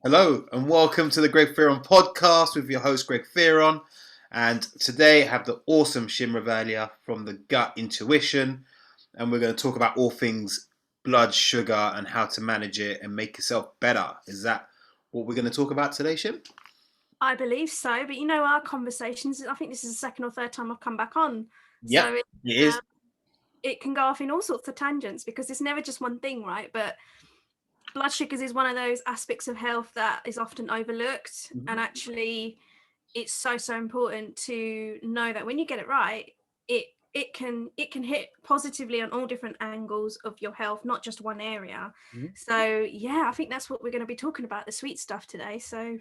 Hello and welcome to the Greg Fearon podcast with your host Greg Fearon. And today I have the awesome Shim Ravalia from the Gut Intuition, and we're going to talk about all things blood sugar and how to manage it and make yourself better. Is that what we're going to talk about today, Shim? I believe so, but our conversations, I think this is the second or third time I've come back on. Yep, So it is. it can go off in all sorts of tangents because it's never just one thing, right? But blood sugars is one of those aspects of health that is often overlooked. And Mhm. actually, it's so important to know that when you get it right, it it can hit positively on all different angles of your health, not just one area. Mhm. So yeah, I think that's what we're going to be talking about, the sweet stuff today. So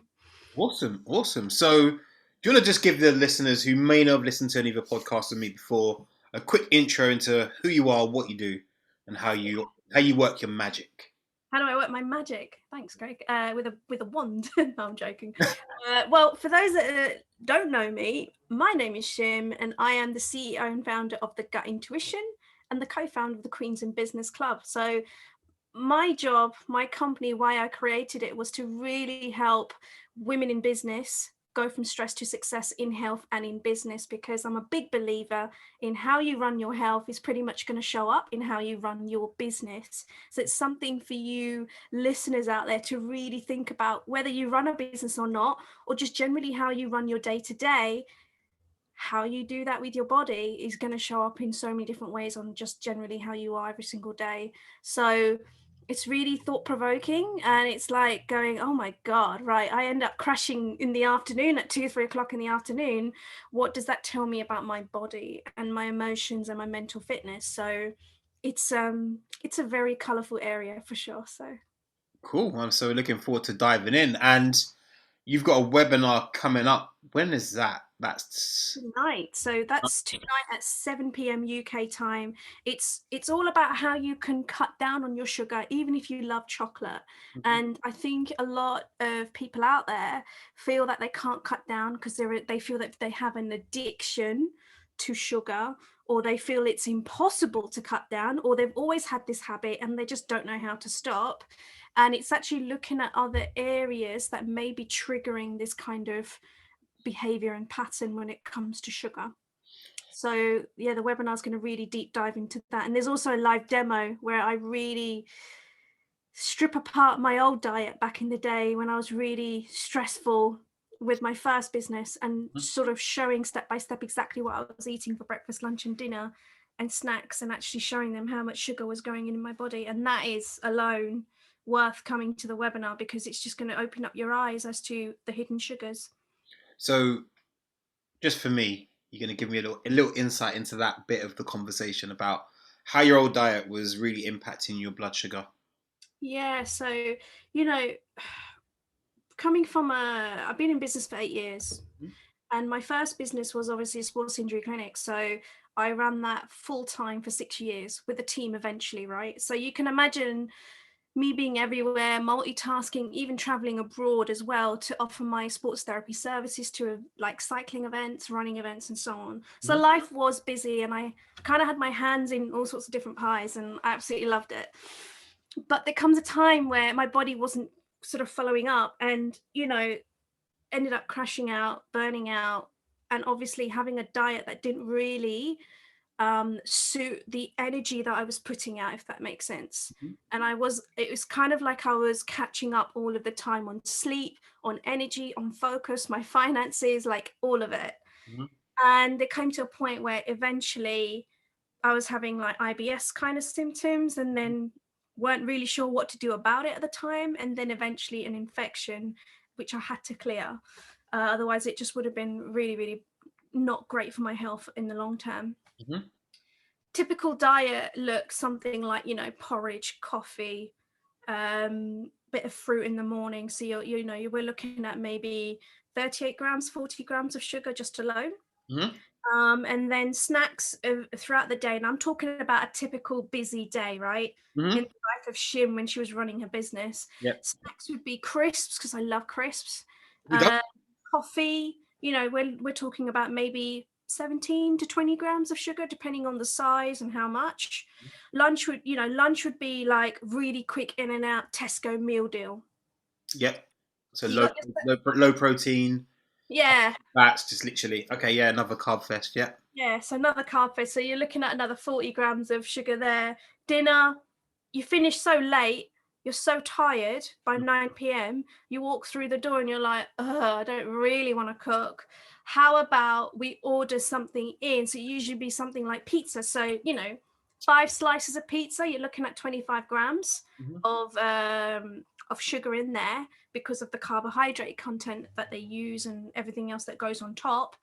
Awesome, awesome. So, do you want to just give the listeners who may not have listened to any of the podcasts with me before a quick intro into who you are, what you do, and how you work your magic? how do I work my magic? Thanks, Greg. With a wand. No, I'm joking. Well, for those that don't know me, my name is Shim, and I am the CEO and founder of the Gut Intuition and the co-founder of the Queens in Business Club. So my job, my company, why I created it was to really help women in business go from stress to success in health and in business, because I'm a big believer in how you run your health is pretty much going to show up in how you run your business. So it's something for you listeners out there to really think about, whether you run a business or not, or just generally how you run your day to day. How you do that with your body is going to show up in so many different ways on just generally how you are every single day. So it's really thought provoking, and it's like going, oh my God, right. I end up crashing in the afternoon at 2, 3 o'clock in the afternoon. What does that tell me about my body and my emotions and my mental fitness? So it's a very colorful area for sure. So Cool. I'm so looking forward to diving in. And you've got a webinar coming up. When is that? That's tonight. So that's tonight at 7 p.m. UK time. It's all about how you can cut down on your sugar, even if you love chocolate. And I think a lot of people out there feel that they can't cut down because they feel that they have an addiction to sugar, or they feel it's impossible to cut down, or they've always had this habit and they just don't know how to stop. And it's actually looking at other areas that may be triggering this kind of behavior and pattern when it comes to sugar. So yeah, the webinar is going to really deep dive into that. And there's also a live demo where I really strip apart my old diet back in the day when I was really stressful with my first business, and sort of showing step by step exactly what I was eating for breakfast, lunch and dinner and snacks, and actually showing them how much sugar was going in my body. And that is alone worth coming to the webinar, because it's just going to open up your eyes as to the hidden sugars. so just for me, you're going to give me a little insight into that bit of the conversation about how your old diet was really impacting your blood sugar. Yeah, so you know, coming from I've been in business for 8 years, and my first business was obviously a sports injury clinic. So I ran that full time for 6 years with a team eventually, right? So you can imagine me being everywhere, multitasking, even traveling abroad as well to offer my sports therapy services to like cycling events, running events, and so on. So Mhm. life was busy, and I kind of had my hands in all sorts of different pies, and I absolutely loved it. But there comes a time where my body wasn't sort of following up, and ended up crashing out, burning out, and obviously having a diet that didn't really suit the energy that I was putting out, if that makes sense. And it was kind of like I was catching up all of the time on sleep, on energy, on focus, my finances, like all of it. Mhm. And it came to a point where eventually I was having like IBS kind of symptoms, and then weren't really sure what to do about it at the time. And then eventually an infection, which I had to clear. Otherwise, it just would have been really, really not great for my health in the long term. Mhm. Typical diet looks something like, porridge, coffee, bit of fruit in the morning. So we're looking at maybe 38 grams, 40 grams of sugar just alone. Mhm. And then snacks throughout the day. And I'm talking about a typical busy day, right? In Mhm. the life of Shim when she was running her business. Yep. Snacks would be crisps, because I love crisps. We go. Coffee, we're talking about maybe 17 to 20 grams of sugar, depending on the size and how much. Lunch would be like really quick in and out Tesco meal deal. Yep. So You got your, low protein, yeah, fats, just literally. Okay, yeah, another carb fest. Yeah. yeah. So another carb fest. So you're looking at another 40 grams of sugar there. Dinner, you finish so late, you're so tired by 9 p.m. You walk through the door and you're like, I don't really want to cook. How about we order something in? So it usually be something like pizza. So, 5 slices of pizza, you're looking at 25 grams Mm-hmm. of sugar in there because of the carbohydrate content that they use and everything else that goes on top.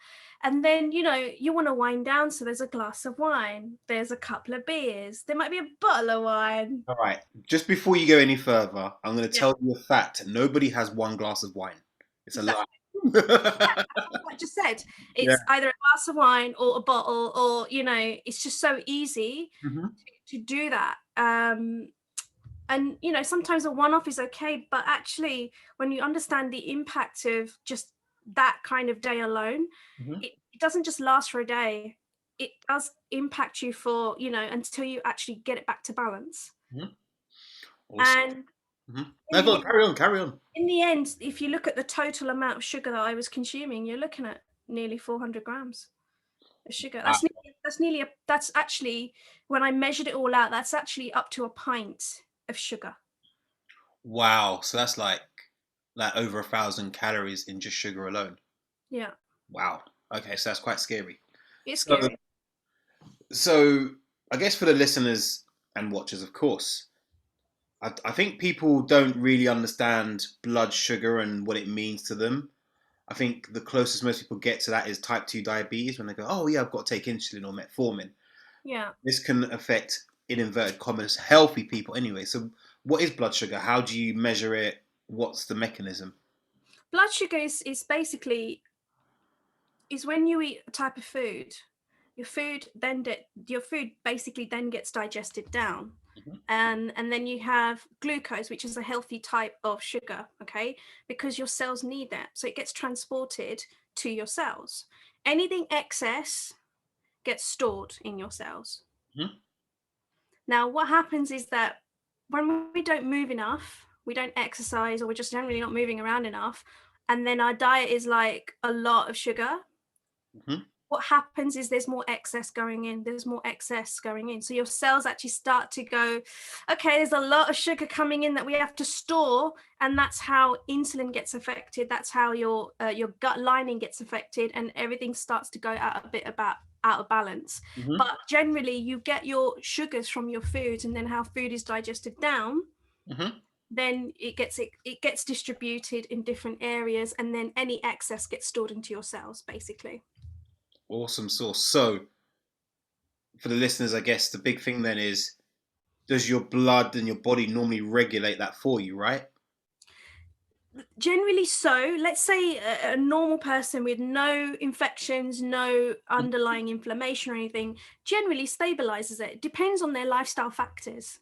And then, you want to wind down. So there's a glass of wine, there's a couple of beers, there might be a bottle of wine. All right. Just before you go any further, I'm going to Yeah, tell you a fact. Nobody has one glass of wine. It's a lie. exactly. What I just said. Yeah. It's either a glass of wine or a bottle, or, it's just so easy Hmm. to do that. And, sometimes a one off is okay. But actually, when you understand the impact of just that kind of day alone, Hmm. it doesn't just last for a day. It does impact you for, until you actually get it back to balance. Hmm. Awesome. And Hmm. in No, go the on, carry on, carry on. in the end, if you look at the total amount of sugar that I was consuming, you're looking at nearly 400 grams of sugar. Wow. That's actually, when I measured it all out, that's actually up to a pint of sugar. Wow. So that's like over 1,000 calories in just sugar alone. Yeah, Wow. Okay, so that's quite scary. it's So, scary. so I guess for the listeners and watchers, of course, I think people don't really understand blood sugar and what it means to them. I think the closest most people get to that is type 2 diabetes when they go, oh, yeah, I've got to take insulin or metformin. Yeah. This can affect, in inverted commas, healthy people anyway. So, what is blood sugar? How do you measure it? What's the mechanism? Blood sugar is basically is when you eat a type of food, your food basically then gets digested down. Hmm. And then you have glucose, which is a healthy type of sugar, okay, because your cells need that, so it gets transported to your cells. Anything excess gets stored in your cells. Hmm. Now what happens is that when we don't move enough, we don't exercise, or we're just generally not moving around enough, and then our diet is like a lot of sugar, Hmm. what happens is there's more excess going in. So your cells actually start to go, okay, there's a lot of sugar coming in that we have to store. And that's how insulin gets affected. That's how your gut lining gets affected, and everything starts to go out of balance. Hmm. But generally you get your sugars from your food, and then how food is digested down, Hmm. then it gets distributed in different areas, and then any excess gets stored into your cells basically. Awesome source. So, for the listeners, I guess the big thing then is, does your blood and your body normally regulate that for you, right? Generally, so let's say a normal person with no infections, no underlying inflammation or anything, generally stabilizes it. It depends on their lifestyle factors.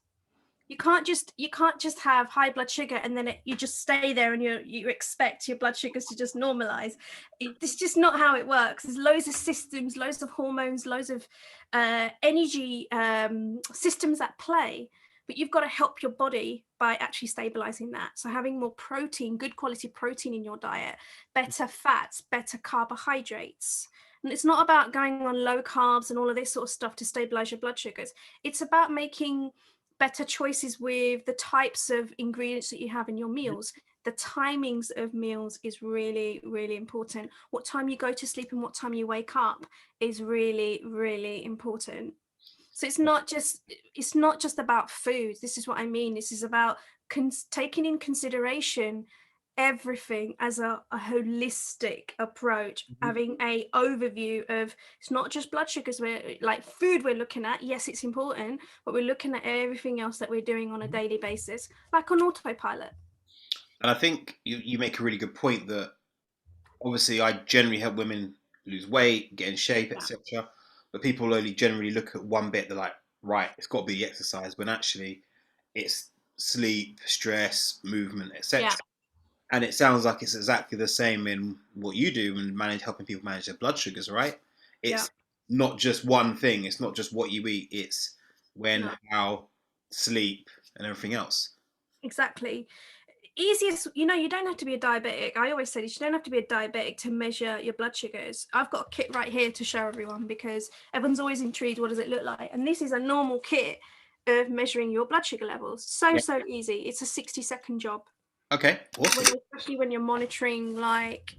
You can't just have high blood sugar and then you just stay there and you expect your blood sugars to just normalize. It's just not how it works. There's loads of systems, loads of hormones, loads of energy systems at play, but you've got to help your body by actually stabilizing that. So having more protein, good quality protein in your diet, better fats, better carbohydrates. And it's not about going on low carbs and all of this sort of stuff to stabilize your blood sugars. It's about making better choices with the types of ingredients that you have in your meals. The timings of meals is really, really important. What time you go to sleep and what time you wake up is really, really important. So it's not just about food. This is what I mean. This is about taking in consideration everything as a holistic approach, Mhm. having a overview of, it's not just blood sugars, we're like food we're looking at, yes it's important, but we're looking at everything else that we're doing on a daily basis, like on autopilot. And I think you make a really good point that obviously I generally help women lose weight, get in shape, Yeah, etc. But people only generally look at one bit. They're like, right, it's got to be exercise, when actually it's sleep, stress, movement, yeah, etc. And it sounds like it's exactly the same in what you do and helping people manage their blood sugars, right? yeah. It's not just one thing. It's not just what you eat. It's when, No, how, sleep, and everything else. exactly. easiest, you don't have to be a diabetic. I always say this, you don't have to be a diabetic to measure your blood sugars. I've got a kit right here to show everyone because everyone's always intrigued, what does it look like? And this is a normal kit of measuring your blood sugar levels. So easy. It's a 60-second job. Okay, awesome. Especially when you're monitoring like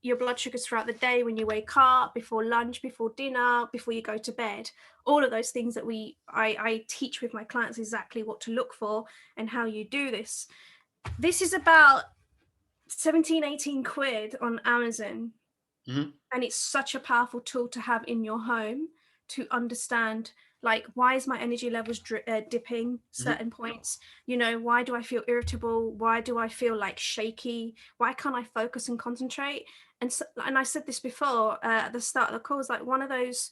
your blood sugars throughout the day, when you wake up, before lunch, before dinner, before you go to bed, all of those things that I teach with my clients exactly what to look for and how you do this. This is about 17-18 quid on Amazon. Mm-hmm. And it's such a powerful tool to have in your home to understand, like, why is my energy levels dipping certain points? Why do I feel irritable? Why do I feel like shaky? Why can't I focus and concentrate? And I said this before at the start of the call, is like one of those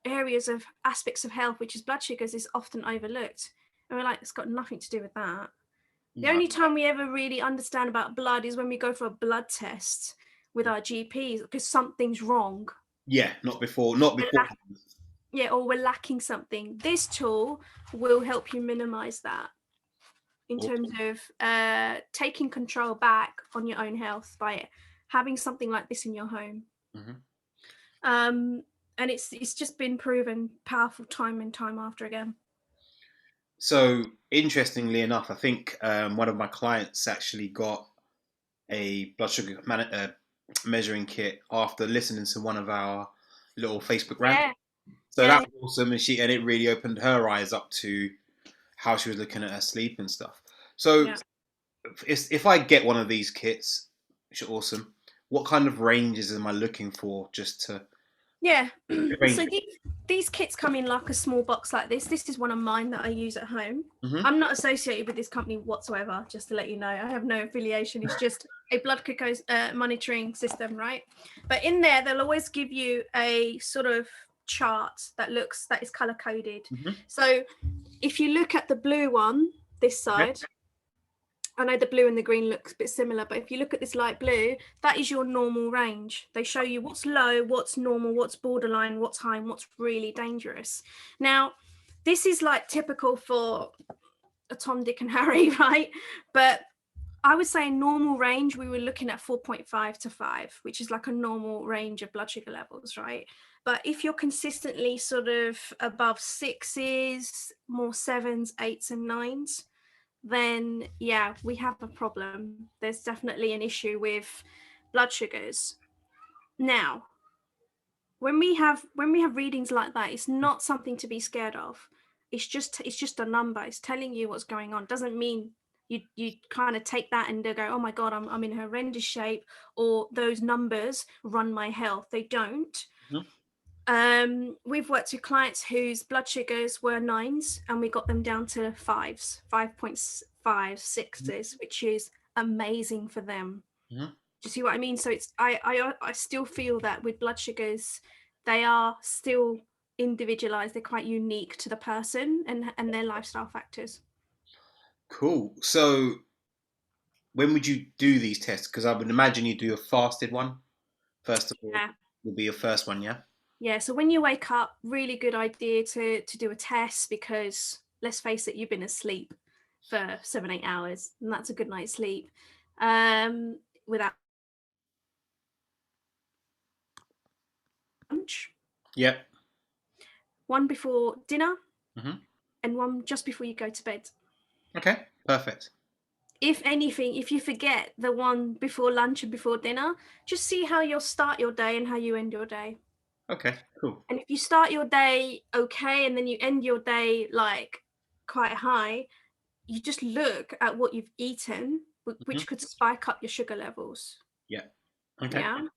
areas of aspects of health, which is blood sugars, is often overlooked. And we're like, it's got nothing to do with that. The only time we ever really understand about blood is when we go for a blood test with our GPs because something's wrong. Yeah, not before. Or we're lacking something. This tool will help you minimize that in terms of taking control back on your own health by having something like this in your home. And it's just been proven powerful time and time after again. So interestingly enough, I think one of my clients actually got a blood sugar measuring kit after listening to one of our little Facebook rants. So that was awesome, and it really opened her eyes up to how she was looking at her sleep and stuff. So if I get one of these kits, which are awesome, what kind of ranges am I looking for just to? So these kits come in like a small box like this. This is one of mine that I use at home. I'm not associated with this company whatsoever, just to let you know. I have no affiliation. It's just a blood glucose monitoring system, right? But in there, they'll always give you a sort of chart that is color coded. So if you look at the blue one, this side, I know the blue and the green looks a bit similar, but if you look at this light blue, that is your normal range. They show you what's low, what's normal, what's borderline, what's high, and what's really dangerous. Now, this is like typical for a Tom, Dick, and Harry, right? But I would say a normal range, we were looking at 4.5 to 5, which is like a normal range of blood sugar levels, right? But if you're consistently sort of above 6s, more 7s, 8s, and 9s, then we have a problem. There's definitely an issue with blood sugars. Now, when we have readings like that, it's not something to be scared of. It's just a number. It's telling you what's going on. Doesn't mean you kind of take that and go, oh my God, I'm in horrendous shape, or those numbers run my health. They don't. We've worked with clients whose blood sugars were 9s and we got them down to 5s, 5.5, 6s, which is amazing for them. Do you see what I mean? So it's I still feel that with blood sugars, they are still individualized. They're quite unique to the person and their lifestyle factors. Cool. So when would you do these tests? Because I would imagine you do a fasted one first of all. Will be your first one, yeah? Yeah, so when you wake up, really good idea to do a test, because let's face it, you've been asleep for 7-8 hours, and that's a good night's sleep. Without lunch. Yep. One before dinner, and one just before you go to bed. Okay, perfect. If anything, if you forget the one before lunch and before dinner, just see how you'll start your day and how you end your day. Okay, cool. And if you start your day okay and then you end your day like quite high, you just look at what you've eaten, which could spike up your sugar levels. Yeah. Okay. Yeah.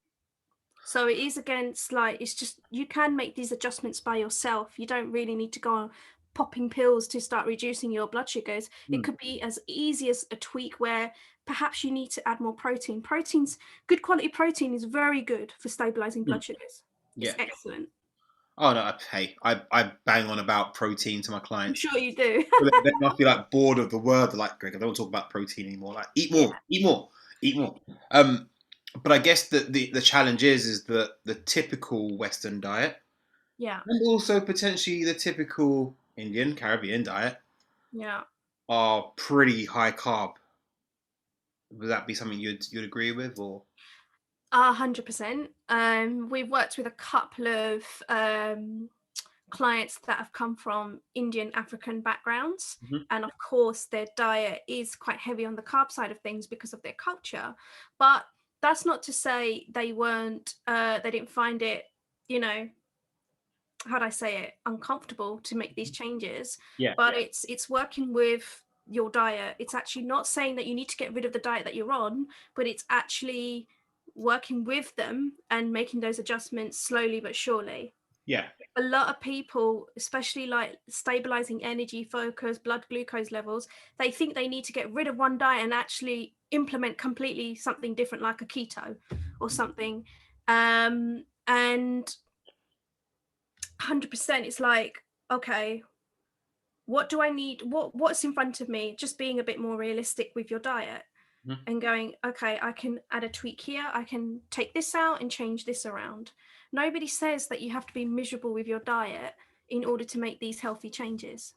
So it is against, like, it's just, you can make these adjustments by yourself. You don't really need to go on popping pills to start reducing your blood sugars. It could be as easy as a tweak where perhaps you need to add more protein. Good quality protein is very good for stabilizing blood sugars. It's excellent. Oh no! Hey, I bang on about protein to my clients. I'm sure you do. They must be like bored of the word. They're like, Greg, I don't want to talk about protein anymore. Like, eat more, eat more, eat more. But I guess the challenge is that the typical Western diet, and also potentially the typical Indian Caribbean diet, Yeah, are pretty high carb. Would that be something you'd agree with, or? 100%. We've worked with a couple of clients that have come from Indian African backgrounds. Mhm. And of course, their diet is quite heavy on the carb side of things because of their culture. But that's not to say they didn't find it, you know, how'd I say it, uncomfortable to make these changes. Yeah. But it's working with your diet. It's actually not saying that you need to get rid of the diet that you're on, but it's actually working with them and making those adjustments slowly but surely. Yeah. A lot of people, especially like stabilizing energy, focus, blood glucose levels, they think they need to get rid of one diet and actually implement completely something different, like a keto or something. And 100%, it's like, okay, what do I need? What's in front of me? Just being a bit more realistic with your diet Mhm. and going, okay, I can add a tweak here. I can take this out and change this around. Nobody says that you have to be miserable with your diet in order to make these healthy changes.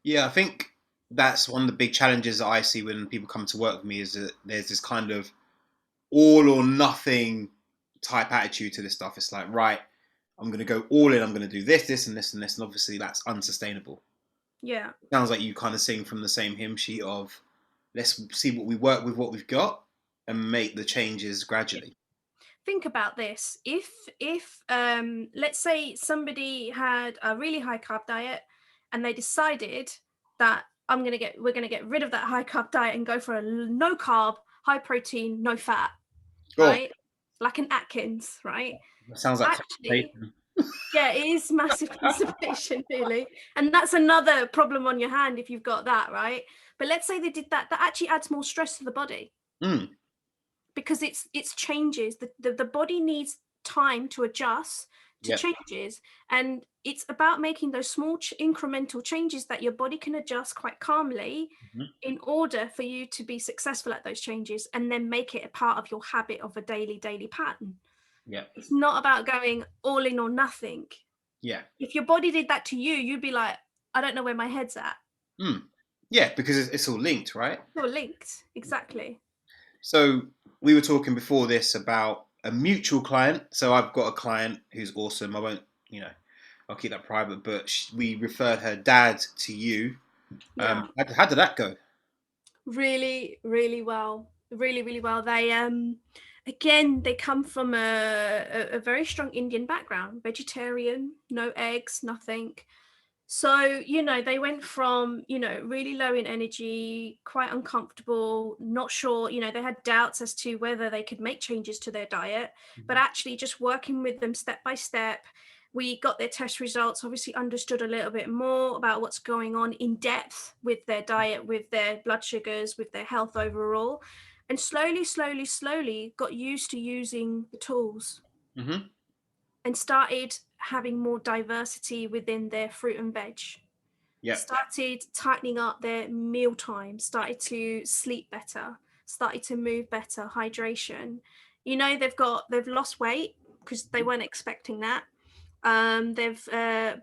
Yeah, I think that's one of the big challenges that I see when people come to work with me is that there's this kind of all or nothing type attitude to this stuff. It's like, right, I'm going to go all in. I'm going to do this, this, and this, and this, and obviously that's unsustainable. Yeah. Sounds like you kind of sing from the same hymn sheet of let's see what we work with, what we've got, and make the changes gradually. Think about this. If let's say somebody had a really high carb diet and they decided that we're gonna get rid of that high carb diet and go for a no carb, high protein, no fat, Oh, right? Like an Atkins, right? that sounds like Actually, constipation. yeah, it is massive constipation, really. And that's another problem on your hand if you've got that, right? But let's say they did that, that actually adds more stress to the body Mm, because it's changes. The body needs time to adjust to yeah. changes. And it's about making those small incremental changes that your body can adjust quite calmly Mhm. in order for you to be successful at those changes and then make it a part of your habit of a daily pattern. Yeah. It's not about going all in or nothing. Yeah. If your body did that to you, you'd be like, I don't know where my head's at. Mm. Yeah, because it's all linked, right? You're linked. Exactly. So we were talking before this about a mutual client. So I've got a client who's awesome. I won't, I'll keep that private. But we referred her dad to you. Yeah. How did that go? Really, really well. Really, really well. They again, they come from a very strong Indian background, vegetarian, no eggs, nothing. So, they went from, really low in energy, quite uncomfortable, not sure, they had doubts as to whether they could make changes to their diet, but Mhm. actually just working with them step by step. We got their test results, obviously understood a little bit more about what's going on in depth with their diet, with their blood sugars, with their health overall, and slowly, slowly, slowly got used to using the tools Mhm. and started having more diversity within their fruit and veg, Yeah. started tightening up their meal time, started to sleep better, started to move better, hydration. They've lost weight because they weren't expecting that. They've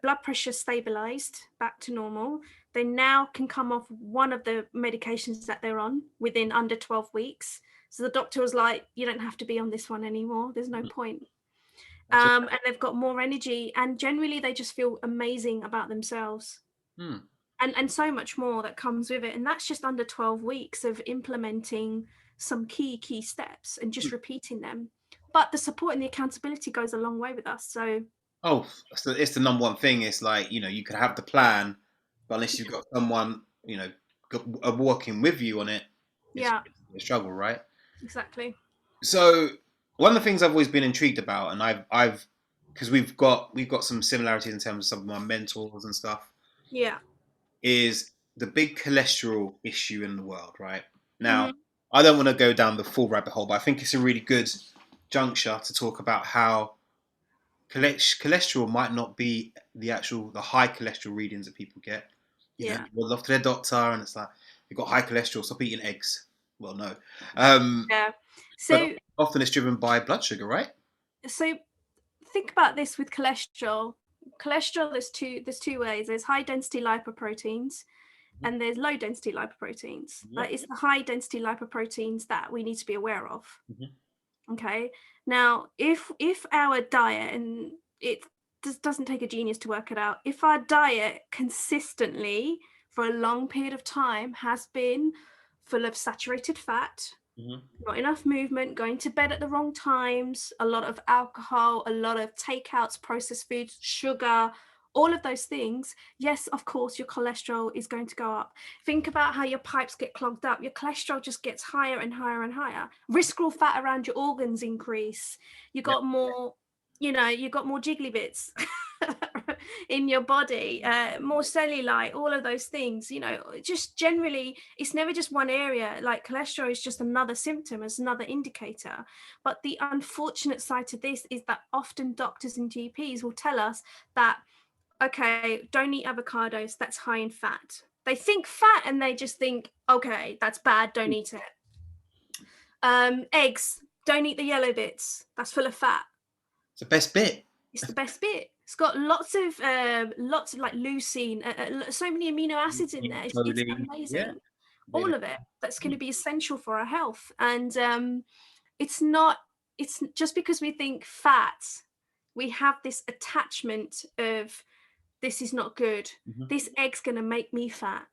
blood pressure stabilized back to normal. They now can come off one of the medications that they're on within under 12 weeks. So the doctor was like, you don't have to be on this one anymore. There's no point. That's And they've got more energy, and generally they just feel amazing about themselves, Hmm. and so much more that comes with it. And that's just under 12 weeks of implementing some key steps and just repeating them. But the support and the accountability goes a long way with us. So Oh, it's the number one thing. It's like you could have the plan, but unless you've got someone working with you on it, it's yeah, a struggle, right? exactly. So one of the things I've always been intrigued about, and I've because we've got some similarities in terms of some of my mentors and stuff, Yeah. is the big cholesterol issue in the world, right? Now, Hmm. I don't want to go down the full rabbit hole, but I think it's a really good juncture to talk about how cholesterol might not be the high cholesterol readings that people get. Yeah. People go off to their doctor and it's like you've got high cholesterol, stop eating eggs. Well, no, um, Yeah. but So often it's driven by blood sugar, right? so think about this with cholesterol. Cholesterol, there's two ways. There's high density lipoproteins, and there's low density lipoproteins. Yeah. Like it's the high density lipoproteins that we need to be aware of. Mm-hmm. Okay. Now, if our diet, and it doesn't take a genius to work it out, if our diet consistently for a long period of time has been full of saturated fat, Mm-hmm. not enough movement, going to bed at the wrong times, a lot of alcohol, a lot of takeouts, processed foods, sugar, all of those things, yes, of course, your cholesterol is going to go up. Think about how your pipes get clogged up. Your cholesterol just gets higher and higher and higher. Visceral fat around your organs increase. You Yeah. got more, you got more jiggly bits in your body, more cellulite, all of those things, just generally, it's never just one area. Like cholesterol is just another symptom, as another indicator. But the unfortunate side to this is that often doctors and GPs will tell us that, okay, don't eat avocados, that's high in fat. They think fat and they just think, okay, that's bad, don't eat it. Eggs, don't eat the yellow bits, that's full of fat. It's the best bit. It's the best bit. It's got lots of like leucine, so many amino acids in there. It's amazing. Yeah. All of it that's going to be essential for our health. And it's just because we think fat, we have this attachment of, this is not good. Mm-hmm. This egg's going to make me fat.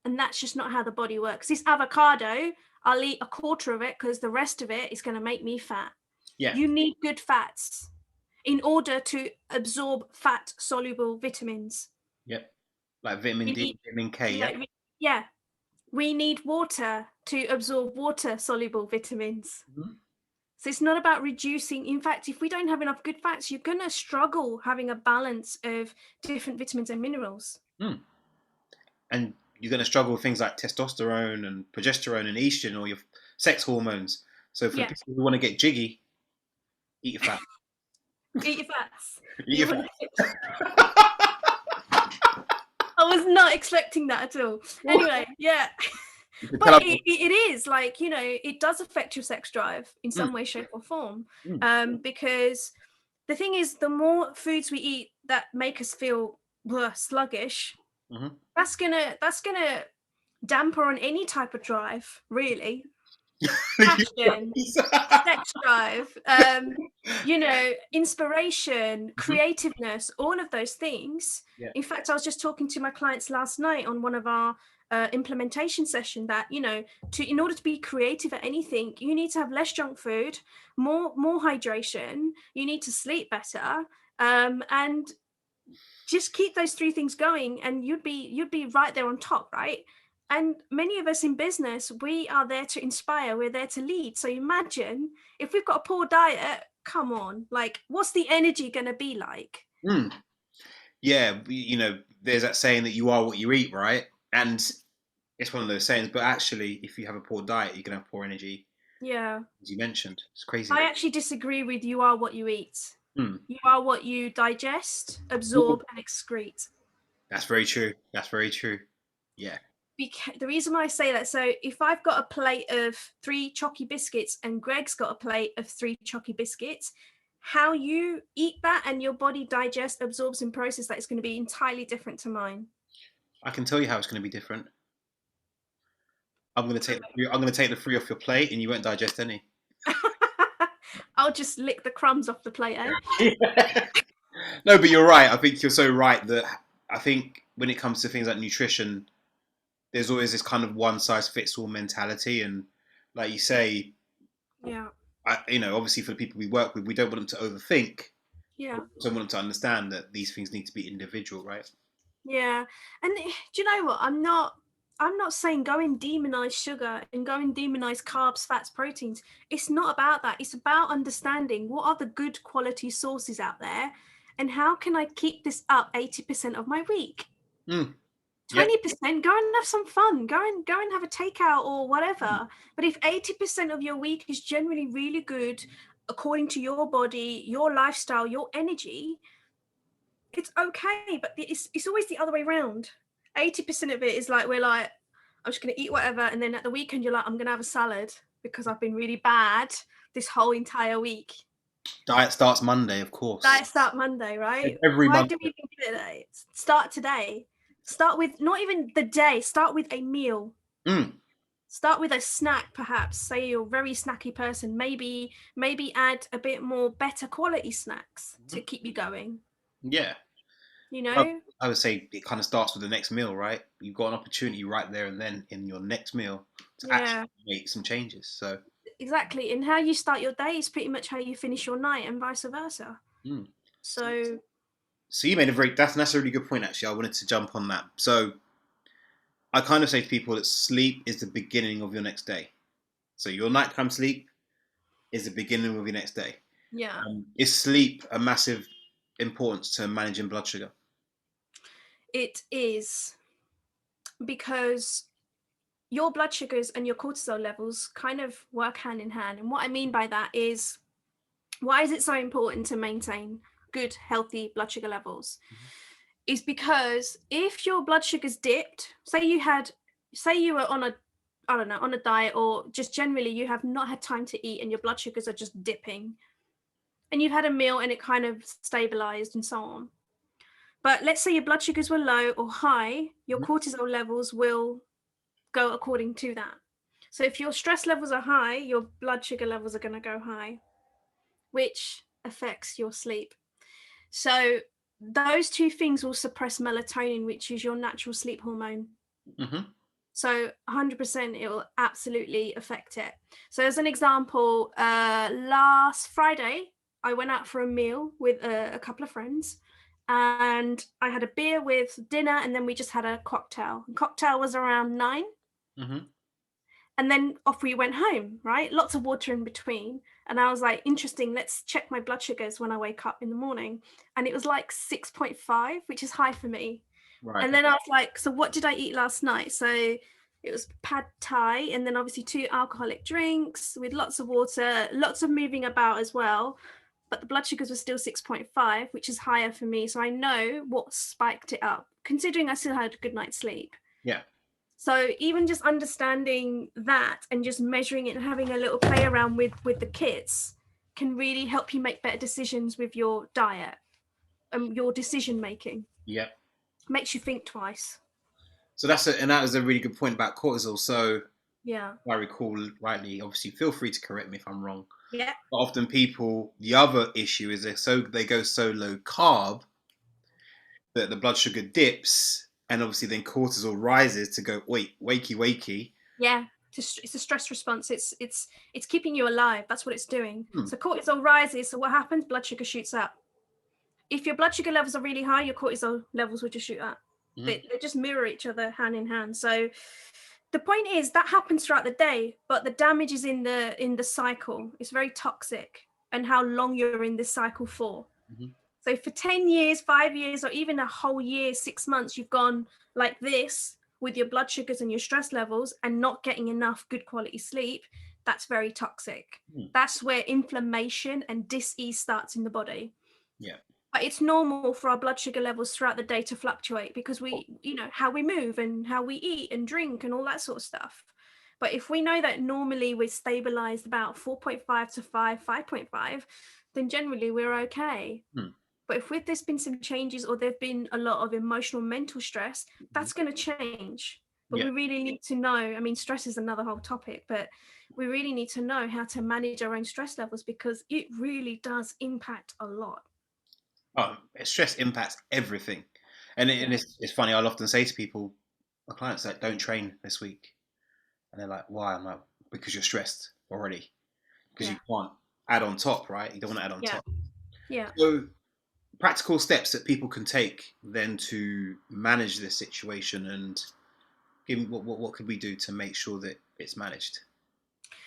And that's just not how the body works. This avocado, I'll eat a quarter of it because the rest of it is going to make me fat. Yeah. You need good fats in order to absorb fat soluble vitamins. Yep. Like vitamin D, vitamin K. Yeah. We need water to absorb water soluble vitamins. Mm-hmm. So it's not about reducing. In fact, if we don't have enough good fats, you're going to struggle having a balance of different vitamins and minerals. And you're going to struggle with things like testosterone and progesterone and estrogen, or your sex hormones. So for the people who want to get jiggy, eat your fat. Eat your fats. Eat your fat. I was not expecting that at all. Anyway, yeah. But it is like, it does affect your sex drive in some way, shape or form. Because the thing is, the more foods we eat that make us feel sluggish, that's gonna damper on any type of drive, really. Passion, sex drive, inspiration, creativeness, all of those things. Yeah. In fact, I was just talking to my clients last night on one of our implementation session that, in order to be creative at anything, you need to have less junk food, more hydration, you need to sleep better, and just keep those three things going, and you'd be right there on top, right? And many of us in business, we are there to inspire, we're there to lead. So imagine if we've got a poor diet, come on, like, what's the energy going to be like? Yeah, there's that saying that you are what you eat, right? And it's one of those sayings, but actually, if you have a poor diet, you're going to have poor energy. Yeah. As you mentioned, it's crazy. I actually disagree with you are what you eat. You are what you digest, absorb, and excrete. That's very true. That's very true. Yeah. The reason why I say that, so if I've got a plate of 3 chalky biscuits and Greg's got a plate of 3 chalky biscuits, how you eat that and your body digests, absorbs, and processes that is going to be entirely different to mine. I can tell you how it's going to be different. I'm going to take the 3 off your plate, and you won't digest any. I'll just lick the crumbs off the plate, eh? Yeah. No, but you're right. I think you're so right that I think when it comes to things like nutrition, there's always this kind of one size fits all mentality, and like you say, yeah, obviously for the people we work with, we don't want them to overthink. Yeah, we also want them to understand that these things need to be individual, right? Yeah, and do you know what? I'm not saying go and demonize sugar and go and demonize carbs, fats, proteins. It's not about that. It's about understanding what are the good quality sources out there, and how can I keep this up 80% of my week. 20%, go and have some fun. Go and have a takeout or whatever. But if 80% of your week is generally really good, according to your body, your lifestyle, your energy, it's okay. But it's always the other way around. 80% of it is like, we're like, I'm just going to eat whatever. And then at the weekend, you're like, I'm going to have a salad because I've been really bad this whole entire week. Diet starts Monday, of course. Diet start Monday, right? Every Why Monday. do we even do it? Start today. Start with not even the day, start with a meal. Mm. Start with a snack, perhaps. Say you're a very snacky person. Maybe add a bit more better quality snacks to keep you going. Yeah. You Well, know? I would say it kind of starts with the next meal, right? You've got an opportunity right there and then in your next meal to actually Yeah, make some changes. So, exactly. And how you start your day is pretty much how you finish your night, and vice versa. mm. So So you made a very that's a really good point actually. I wanted to jump on that. So I kind of say to people that sleep is the beginning of your next day. So your nighttime sleep is the beginning of your next day. yeah, Is sleep a massive importance to managing blood sugar? it is, because your blood sugars and your cortisol levels kind of work hand in hand. And what I mean by that is, why is it so important to maintain good, healthy blood sugar levels? Is because if your blood sugars dipped, say you were on a, I don't know, on a diet, or just generally you have not had time to eat and your blood sugars are just dipping, and you've had a meal and it kind of stabilized and so on. But let's say your blood sugars were low or high, your cortisol levels will go according to that. So if your stress levels are high, your blood sugar levels are going to go high, which affects your sleep. So those two things will suppress melatonin, which is your natural sleep hormone. Mm-hmm. So 100% it will absolutely affect it. So as an example, last Friday, I went out for a meal with a couple of friends, and I had a beer with dinner, and then we just had a cocktail. The cocktail was around 9. Mm-hmm. And then off we went home, right? Lots of water in between. And I was like, interesting, let's check my blood sugars when I wake up in the morning. And it was like 6.5, which is high for me. Right. And then I was like, so what did I eat last night? So it was pad thai, and then obviously 2 alcoholic drinks with lots of water, lots of moving about as well. But the blood sugars were still 6.5, which is higher for me. So I know what spiked it up, considering I still had a good night's sleep. Yeah. So even just understanding that and just measuring it and having a little play around with the kits can really help you make better decisions with your diet and your decision making. Yeah. Makes you think twice. So that was a really good point about cortisol. So Yeah. if I recall rightly, obviously feel free to correct me if I'm wrong. Yeah. But often people, the other issue is they go so low carb that the blood sugar dips, and obviously then cortisol rises to go, wait, wakey, wakey. Yeah. It's a stress response. It's keeping you alive. That's what it's doing. Hmm. So cortisol rises. So what happens? Blood sugar shoots up. If your blood sugar levels are really high, your cortisol levels will just shoot up. Mm-hmm. They just mirror each other hand in hand. So the point is that happens throughout the day, but the damage is in the cycle. It's very toxic, and how long you're in this cycle for. Mm-hmm. So for 10 years, 5 years, or even a whole year, 6 months, you've gone like this with your blood sugars and your stress levels and not getting enough good quality sleep. That's very toxic. Mm. That's where inflammation and dis-ease starts in the body. Yeah. But it's normal for our blood sugar levels throughout the day to fluctuate, because how we move and how we eat and drink and all that sort of stuff. But if we know that normally we're stabilized about 4.5 to 5, 5.5, then generally we're okay. Mm. But if there's been some changes, or there've been a lot of emotional, mental stress, that's going to change. But Yeah. we really need to know. I mean, stress is another whole topic, but we really need to know how to manage our own stress levels, because it really does impact a lot. Oh, stress impacts everything, and it's funny. I'll often say to people, my clients, like, don't train this week, and they're like, why? I'm like, because you're stressed already, because Yeah. you can't add on top, right? You don't want to add on Yeah. top. Yeah. So practical steps that people can take then to manage this situation, and give me what could we do to make sure that it's managed?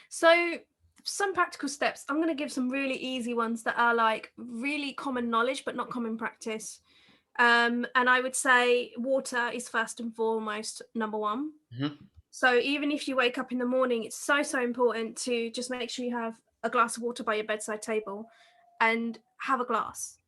So some practical steps. I'm going to give some really easy ones that are like really common knowledge, but not common practice. And I would say water is first and foremost number one. Mm-hmm. So even if you wake up in the morning, it's so important to just make sure you have a glass of water by your bedside table, and have a glass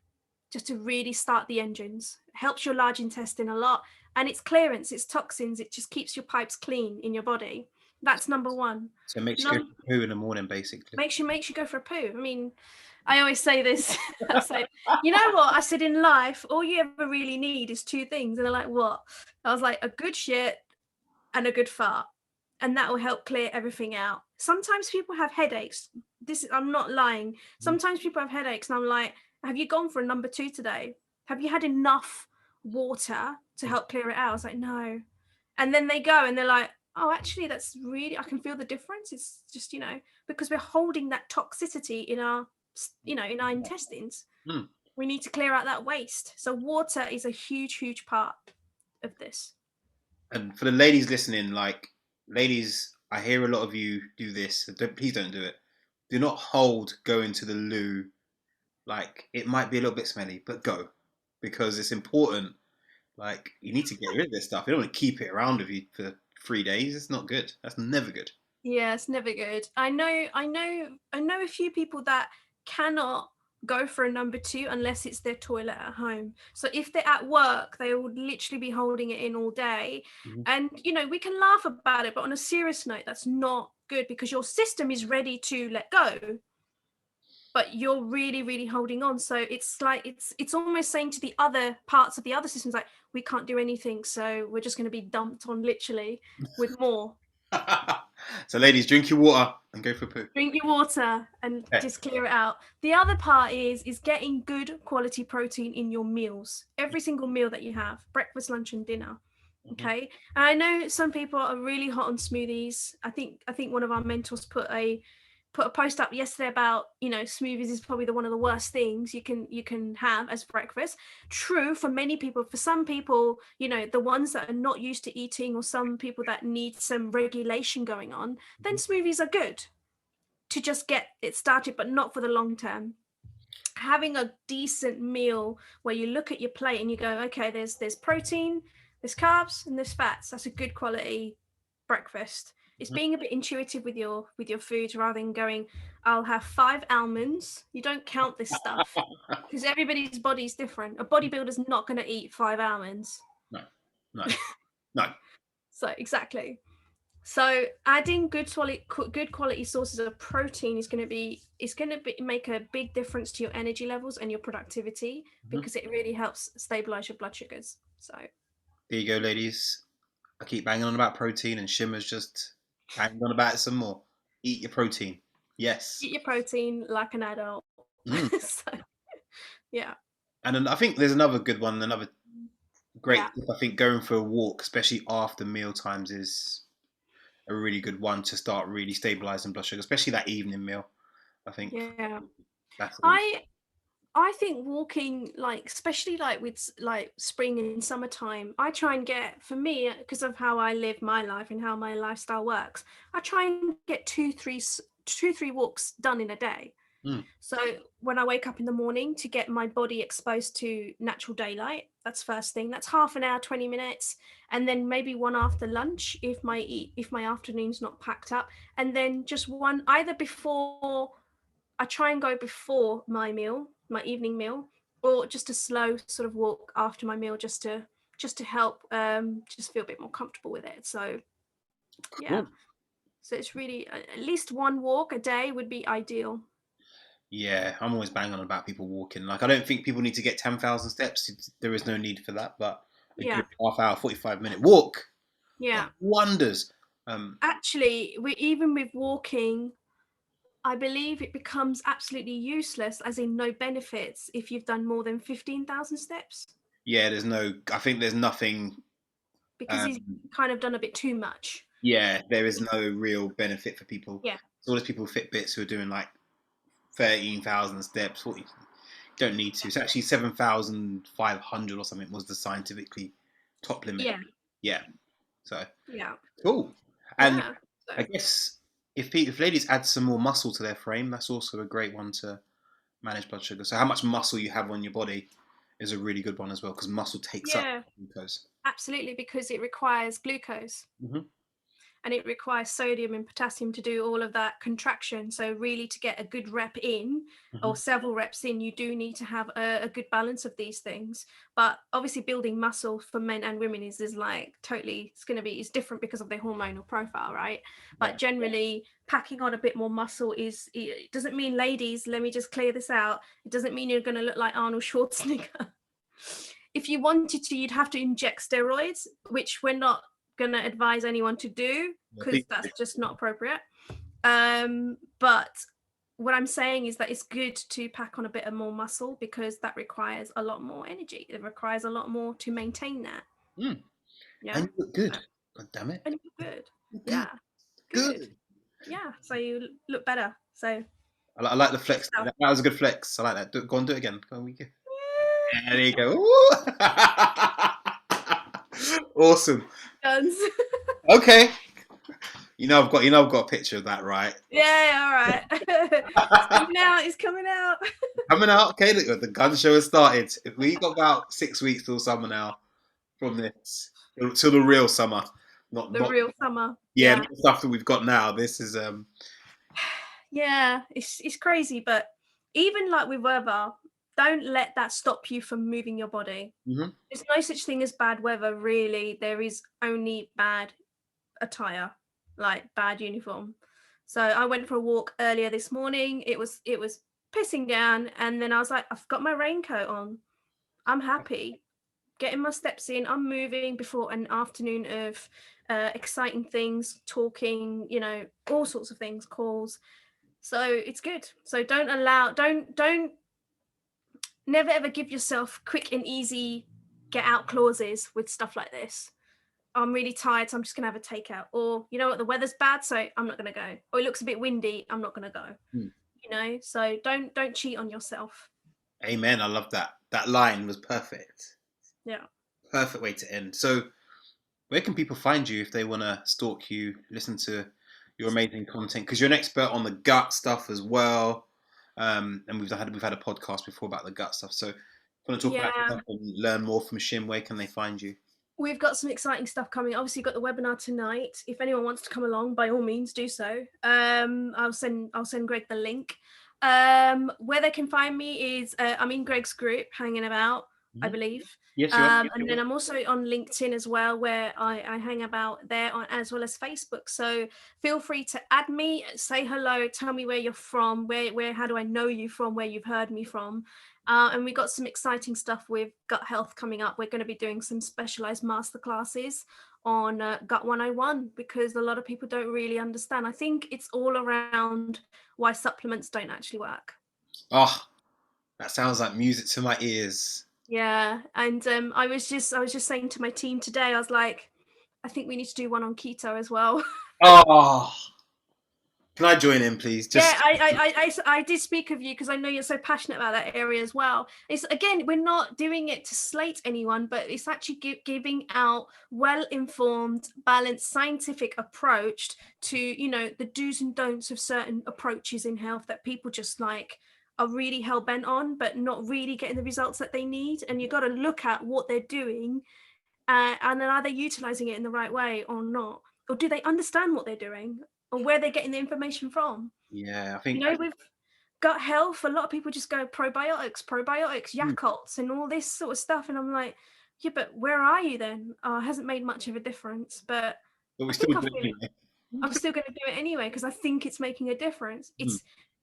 just to really start the engines. It helps your large intestine a lot, and it's clearance, it's toxins, it just keeps your pipes clean in your body. That's number one. So it makes you go Num for poo in the morning, basically. makes you go for a poo. I mean, I always say this. I say, you know what? I said in life, all you ever really need is two things. And they're like, what? I was like, a good shit and a good fart. And that will help clear everything out. Sometimes people have headaches. I'm not lying. Mhm. Sometimes people have headaches, and I'm like, have you gone for a number two today? Have you had enough water to help clear it out? I was like, no. And then they go and they're like, oh, actually, that's really, I can feel the difference. It's just, because we're holding that toxicity in our, in our intestines. Mm. We need to clear out that waste. So water is a huge, huge part of this. And for the ladies listening, like, ladies, I hear a lot of you do this. Please don't do it. Do not hold going to the loo. Like, it might be a little bit smelly, but go, because it's important. Like, you need to get rid of this stuff. You don't want to keep it around with you for 3 days. It's not good. That's never good. Yeah, it's never good. I know a few people that cannot go for a number two unless it's their toilet at home. So if they're at work, they would literally be holding it in all day. Mhm. And we can laugh about it, but on a serious note, that's not good because your system is ready to let go, but you're really, really holding on. So it's like it's almost saying to the other parts of the other systems, like, we can't do anything, so we're just going to be dumped on literally with more. So, ladies, drink your water and go for a poo. Drink your water and Okay. just clear it out. The other part is getting good quality protein in your meals. Every single meal that you have, breakfast, lunch, and dinner. Mhm. Okay. And I know some people are really hot on smoothies. I think one of our mentors put a post up yesterday about, smoothies is probably one of the worst things you can have as breakfast. True for many people. For some people, the ones that are not used to eating, or some people that need some regulation going on, then smoothies are good to just get it started, but not for the long term. Having a decent meal where you look at your plate and you go, okay, there's protein, there's carbs, and there's fats. That's a good quality breakfast. It's Mhm. being a bit intuitive with your food rather than going, I'll have 5 almonds. You don't count this stuff because everybody's body is different. A bodybuilder's not going to eat 5 almonds. No, no, no. So exactly. So adding good quality sources of protein is going to make a big difference to your energy levels and your productivity Mhm. because it really helps stabilize your blood sugars. So There you go, ladies. I keep banging on about protein, and Shimmer's just banging on about it some more. Eat your protein. Yes. eat your protein like an adult. Mm. So yeah, And then I think there's another good one, another great yeah, tip. I think going for a walk, especially after meal times, is a really good one to start really stabilizing blood sugar, especially that evening meal. I think yeah. that's all. I think walking, like, especially like with like spring and summertime, I try and get, for me, because of how I live my life and how my lifestyle works, I try and get two, three walks done in a day. Mm. So when I wake up in the morning to get my body exposed to natural daylight, that's first thing. That's half an hour, 20 minutes. And then maybe one after lunch if my afternoon's not packed up. And then just one either before, I try and go before my meal, my evening meal, or just a slow sort of walk after my meal just to help just feel a bit more comfortable with it. So yeah. Cool. So it's really at least one walk a day would be ideal. Yeah, I'm always banging on about people walking. Like, I don't think people need to get 10,000 steps. There is no need for that. But a Yeah. good half hour, 45-minute walk does Yeah. wonders. Um, Actually, we even with walking, I believe it becomes absolutely useless, as in no benefits, if you've done more than 15,000 steps, yeah, I think there's nothing. because he's Um, kind of done a bit too much. yeah, there is no real benefit for people. Yeah. So all those people with Fitbits who are doing like 13,000 steps, 40, don't need to. It's actually 7,500 or something was the scientifically top limit. Yeah. Yeah, so Yeah. cool. And Yeah. I So guess if ladies add some more muscle to their frame, that's also a great one to manage blood sugar. So how much muscle you have on your body is a really good one as well, because muscle takes up yeah, glucose. absolutely, because it requires glucose. Hmm. and it requires sodium and potassium to do all of that contraction. So really, to get a good rep in, or several reps in, you do need to have a good balance of these things. But obviously building muscle for men and women is like totally, it's different because of their hormonal profile, right? But generally packing on a bit more muscle it doesn't mean, ladies, let me just clear this out, it doesn't mean you're going to look like Arnold Schwarzenegger. If you wanted to, you'd have to inject steroids, which we're not going to advise anyone to do because that's just not appropriate. But what I'm saying is that it's good to pack on a bit of more muscle because that requires a lot more energy. It requires a lot more to maintain that. Yeah. And you look good. God damn it. And you look good. Look Yeah. good. Yeah. So you look better. So I like the flex. That was a good flex. I like that. Go on, do it again. Go on, yeah, there you go. Awesome. Guns. Okay. I've got a picture of that, right? Yeah, all right. It's coming out. Coming out. Okay, look, the gun show has started. We got about 6 weeks till summer now. From this till the real summer, not real summer. Yeah, not the stuff that we've got now. This is Yeah, it's crazy, but even like with weather, don't let that stop you from moving your body. There's no such thing as bad weather, really. There is only bad attire, like bad uniform. So I went for a walk earlier this morning. It was pissing down, and then I was like, I've got my raincoat on. I'm happy getting my steps in. I'm moving before an afternoon of exciting things, talking, all sorts of things, calls. So it's good. So don't never ever give yourself quick and easy get out clauses with stuff like this. I'm really tired, so I'm just gonna have a takeout. Or you know what, the weather's bad, so I'm not gonna go. Or it looks a bit windy, I'm not gonna go. So don't cheat on yourself. Amen. I love that. That line was perfect. Yeah. Perfect way to end. So where can people find you if they want to stalk you, listen to your amazing content? Because you're an expert on the gut stuff as well. And we've had a podcast before about the gut stuff. So if you want to talk about stuff and learn more from Shim, where can they find you? We've got some exciting stuff coming. Obviously, you've got the webinar tonight. If anyone wants to come along, by all means, do so. I'll send Greg the link. Where they can find me is I'm in Greg's group, hanging about, I believe. Yes, you are. And then I'm also on LinkedIn as well, where I hang about there, as well as Facebook. So feel free to add me, say hello, tell me where you're from, how do I know you from, where you've heard me from. And we got some exciting stuff with gut health coming up. We're going to be doing some specialized masterclasses on Gut 101 because a lot of people don't really understand. I think it's all around why supplements don't actually work. Oh, that sounds like music to my ears. Yeah, and I was just saying to my team today, I was like, I think we need to do one on keto as well. Oh, can I join in, please? Yeah, I did speak of you because I know you're so passionate about that area as well. It's again, we're not doing it to slate anyone, but it's actually giving out well-informed, balanced, scientific approach to the do's and don'ts of certain approaches in health that people just like are really hell-bent on, but not really getting the results that they need. And you've got to look at what they're doing, and then are they utilizing it in the right way or not, or do they understand what they're doing, or where they're getting the information from. Yeah, I think with gut health, a lot of people just go probiotics, Yakults, and all this sort of stuff, and I'm like, yeah, but where are you then? Oh, it hasn't made much of a difference, but we're still doing it anyway. I'm still going to do it anyway because I think it's making a difference.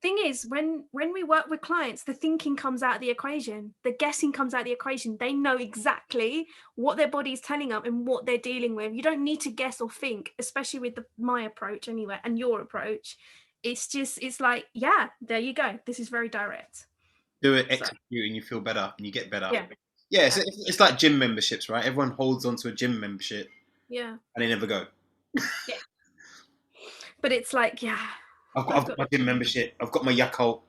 Thing is, when we work with clients, the thinking comes out of the equation, the guessing comes out of the equation. They know exactly what their body is telling them and what they're dealing with. You don't need to guess or think, especially with my approach anyway, and your approach. It's like, yeah, there you go. This is very direct. Do it, execute, and you feel better, and you get better. Yeah, it's like gym memberships, right? Everyone holds onto a gym membership. Yeah. And they never go. Yeah. But it's like, yeah. I've got my gym membership. I've got my Yakult.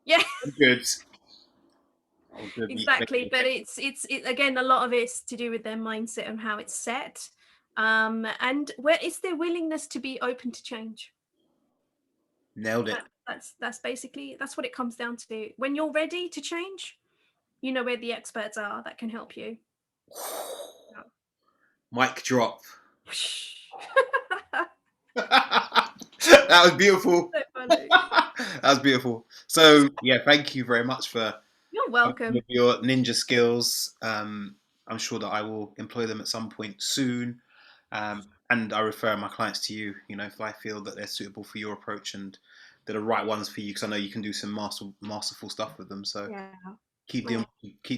Yeah. I'm good. Exactly, but it's again, a lot of it's to do with their mindset and how it's set, and where it's their willingness to be open to change. Nailed it. That's basically what it comes down to. When you're ready to change, you know where the experts are that can help you. Mic drop. That was beautiful. So funny. That was beautiful. So yeah, thank you very much for You're welcome. with your ninja skills. I'm sure that I will employ them at some point soon. And I refer my clients to you. You know, if I feel that they're suitable for your approach and they're the right ones for you, because I know you can do some masterful stuff with them. So Yeah. keep Yeah.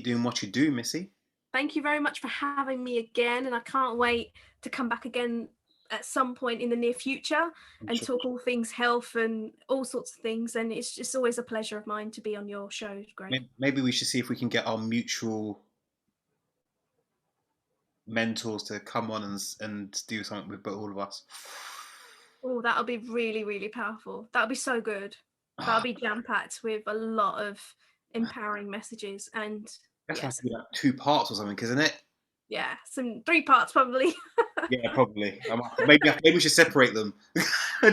doing what you do, Missy. Thank you very much for having me again, and I can't wait to come back again at some point in the near future I'm and sure. talk all things health and all sorts of things. And it's just always a pleasure of mine to be on your show, Greg. Maybe we should see if we can get our mutual mentors to come on and do something with all of us. Oh, that'll be really, really powerful. That'll be so good. That'll be jam packed with a lot of empowering messages and That's have yes, to be like 2 parts or something, isn't it? yeah, some 3 parts probably. Yeah, probably. Maybe we should separate them. I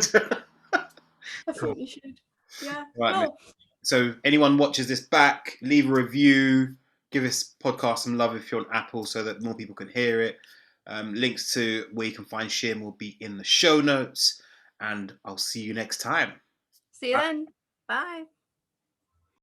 Cool. think you should. Yeah. Right, Miss. Well, So anyone watches this back, leave a review, give this podcast some love if you're on Apple, so that more people can hear it. Links to where you can find Shim will be in the show notes, and I'll see you next time. see you then. Bye.